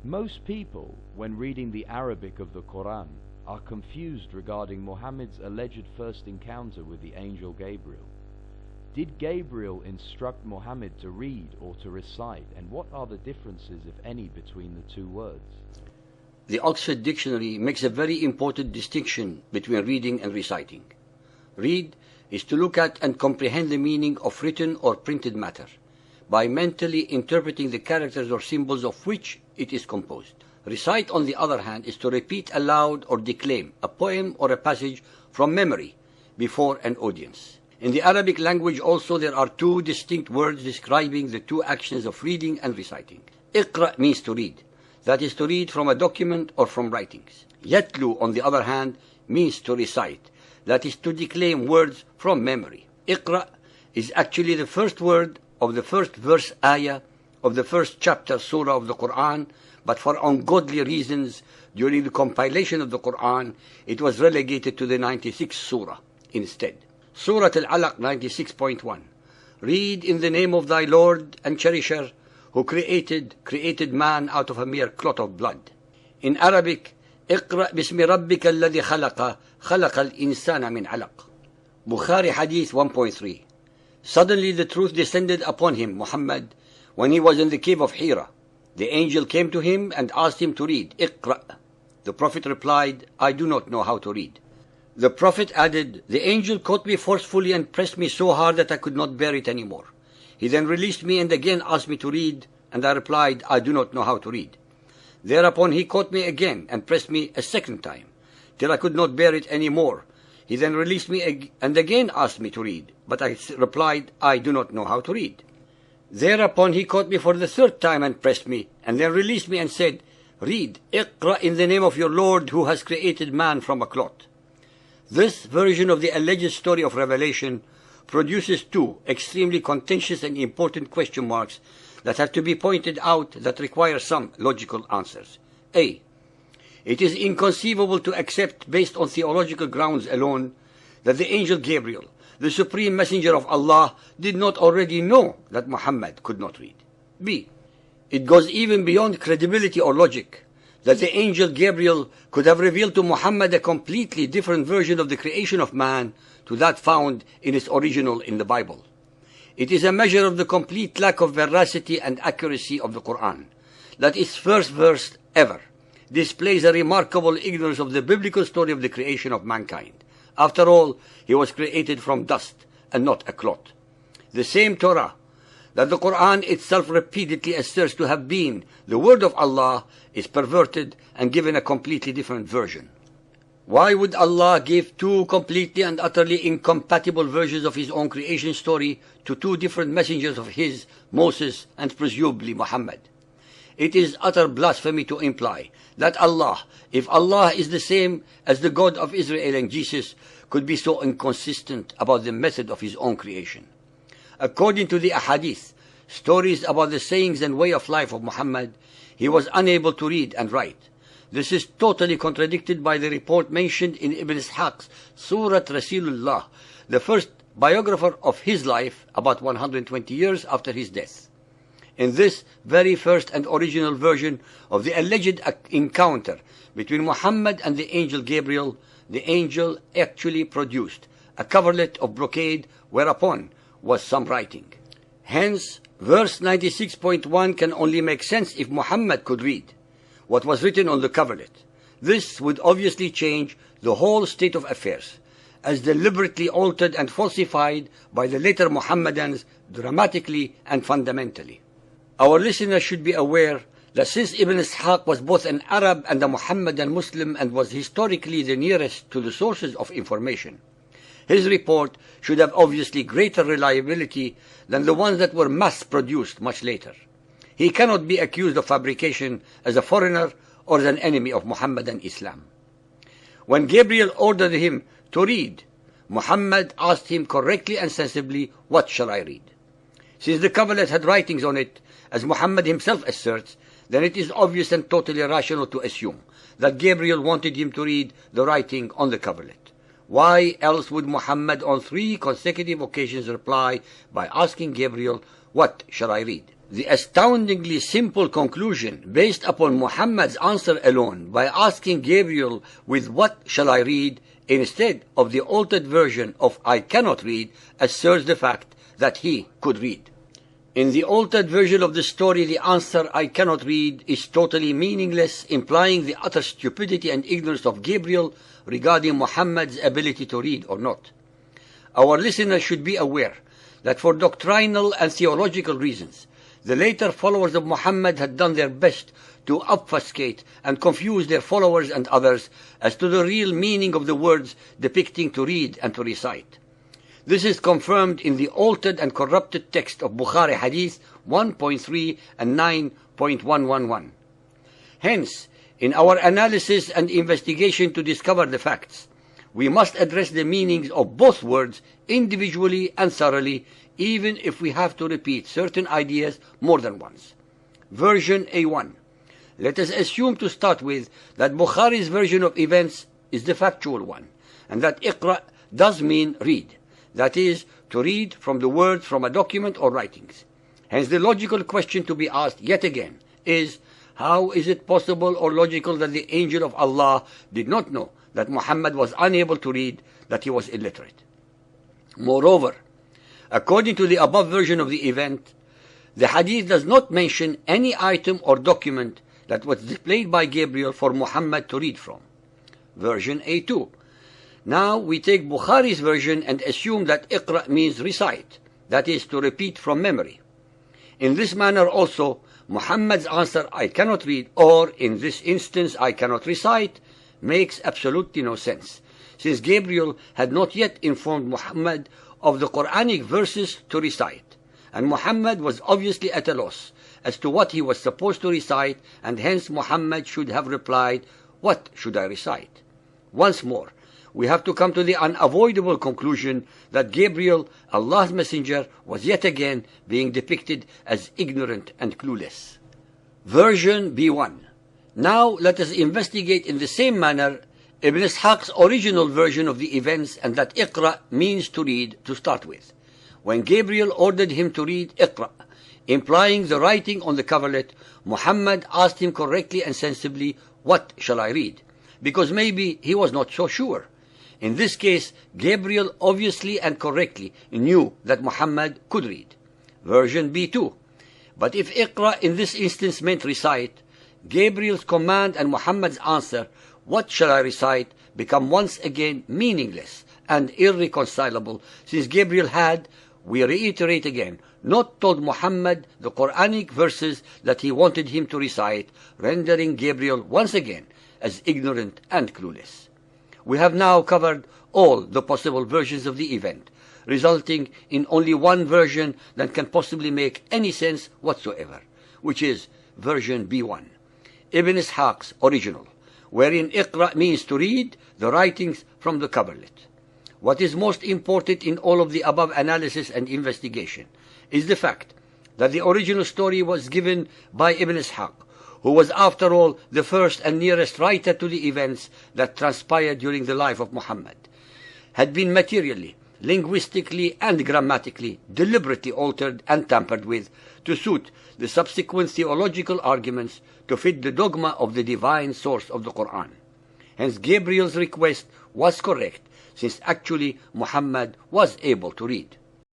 Most people, when reading the Arabic of the Quran, are confused regarding Muhammad's alleged first encounter with the angel Gabriel. Did Gabriel instruct Muhammad to read or to recite, and what are the differences, if any, between the two words? The Oxford Dictionary makes a very important distinction between reading and reciting. Read is to look at and comprehend the meaning of written or printed matter, by mentally interpreting the characters or symbols of which it is composed. Recite, on the other hand, is to repeat aloud or declaim a poem or a passage from memory before an audience. In the Arabic language also there are two distinct words describing the two actions of reading and reciting. Iqra means to read, that is to read from a document or from writings. Yatlu, on the other hand, means to recite, that is to declaim words from memory. Iqra is actually the first word of the first verse ayah of the first chapter surah of the Quran, but for ungodly reasons, during the compilation of the Quran, it was relegated to the 96th surah instead. Surah Al-Alaq 96.1. Read in the name of thy Lord and Cherisher, who created man out of a mere clot of blood. In Arabic, اقرأ باسم ربك الذي خلق الإنسان من علق. Bukhari Hadith 1.3. Suddenly the truth descended upon him, Muhammad, when he was in the cave of Hira. The angel came to him and asked him to read, Iqra. The Prophet replied, I do not know how to read. The Prophet added, the angel caught me forcefully and pressed me so hard that I could not bear it any more. He then released me and again asked me to read, and I replied, I do not know how to read. Thereupon he caught me again and pressed me a second time, till I could not bear it any more. He then released me and again asked me to read, but I replied, I do not know how to read. Thereupon he caught me for the third time and pressed me, and then released me and said, read, Iqra in the name of your Lord who has created man from a clot. This version of the alleged story of revelation produces two extremely contentious and important question marks that have to be pointed out that require some logical answers. A. It is inconceivable to accept, based on theological grounds alone, that the angel Gabriel, the supreme messenger of Allah, did not already know that Muhammad could not read. B. It goes even beyond credibility or logic that the angel Gabriel could have revealed to Muhammad a completely different version of the creation of man to that found in its original in the Bible. It is a measure of the complete lack of veracity and accuracy of the Quran that its first verse ever displays a remarkable ignorance of the biblical story of the creation of mankind. After all, he was created from dust and not a clot. The same Torah that the Quran itself repeatedly asserts to have been the word of Allah is perverted and given a completely different version. Why would Allah give two completely and utterly incompatible versions of His own creation story to two different messengers of His, Moses and presumably Muhammad? It is utter blasphemy to imply that Allah, if Allah is the same as the God of Israel and Jesus, could be so inconsistent about the method of His own creation. According to the Ahadith, stories about the sayings and way of life of Muhammad, he was unable to read and write. This is totally contradicted by the report mentioned in Ibn Ishaq's Surat Rasulullah, the first biographer of his life, about 120 years after his death. In this very first and original version of the alleged encounter between Muhammad and the angel Gabriel, the angel actually produced a coverlet of brocade whereupon was some writing. Hence, verse 96.1 can only make sense if Muhammad could read what was written on the coverlet. This would obviously change the whole state of affairs, as deliberately altered and falsified by the later Muhammadans dramatically and fundamentally. Our listeners should be aware that since Ibn Ishaq was both an Arab and a Muhammadan Muslim and was historically the nearest to the sources of information, his report should have obviously greater reliability than the ones that were mass-produced much later. He cannot be accused of fabrication as a foreigner or as an enemy of Muhammadan Islam. When Gabriel ordered him to read, Muhammad asked him correctly and sensibly, what shall I read? Since the coverlet had writings on it, as Muhammad himself asserts, then it is obvious and totally rational to assume that Gabriel wanted him to read the writing on the coverlet. Why else would Muhammad on 3 consecutive occasions reply by asking Gabriel, what shall I read? The astoundingly simple conclusion based upon Muhammad's answer alone by asking Gabriel, with what shall I read, instead of the altered version of I cannot read, asserts the fact that he could read. In the altered version of the story, the answer I cannot read is totally meaningless, implying the utter stupidity and ignorance of Gabriel regarding Muhammad's ability to read or not. Our listeners should be aware that for doctrinal and theological reasons, the later followers of Muhammad had done their best to obfuscate and confuse their followers and others as to the real meaning of the words depicting to read and to recite. This is confirmed in the altered and corrupted text of Bukhari Hadith 1.3 and 9.111. Hence, in our analysis and investigation to discover the facts, we must address the meanings of both words individually and thoroughly, even if we have to repeat certain ideas more than once. Version A1. Let us assume to start with that Bukhari's version of events is the factual one, and that Iqra does mean read. That is, to read from the words from a document or writings. Hence the logical question to be asked yet again is, how is it possible or logical that the angel of Allah did not know that Muhammad was unable to read, that he was illiterate? Moreover, according to the above version of the event, the hadith does not mention any item or document that was displayed by Gabriel for Muhammad to read from. Version A2. Now we take Bukhari's version and assume that Iqra means recite, that is, to repeat from memory. In this manner also, Muhammad's answer, I cannot read, or in this instance, I cannot recite, makes absolutely no sense, since Gabriel had not yet informed Muhammad of the Quranic verses to recite, and Muhammad was obviously at a loss as to what he was supposed to recite, and hence Muhammad should have replied, what should I recite? Once more, we have to come to the unavoidable conclusion that Gabriel, Allah's messenger, was yet again being depicted as ignorant and clueless. Version B1. Now let us investigate in the same manner Ibn Ishaq's original version of the events, and that Iqra means to read to start with. When Gabriel ordered him to read Iqra, implying the writing on the coverlet, Muhammad asked him correctly and sensibly, what shall I read? Because maybe he was not so sure. In this case, Gabriel obviously and correctly knew that Muhammad could read. Version B2. But if Iqra in this instance meant recite, Gabriel's command and Muhammad's answer, what shall I recite, become once again meaningless and irreconcilable, since Gabriel had, we reiterate again, not told Muhammad the Quranic verses that he wanted him to recite, rendering Gabriel once again as ignorant and clueless. We have now covered all the possible versions of the event, resulting in only one version that can possibly make any sense whatsoever, which is version B1, Ibn Ishaq's original, wherein Iqra means to read the writings from the coverlet. What is most important in all of the above analysis and investigation is the fact that the original story was given by Ibn Ishaq, who was after all the first and nearest writer to the events that transpired during the life of Muhammad, had been materially, linguistically and grammatically deliberately altered and tampered with to suit the subsequent theological arguments to fit the dogma of the divine source of the Quran. Hence Gabriel's request was correct, since actually Muhammad was able to read.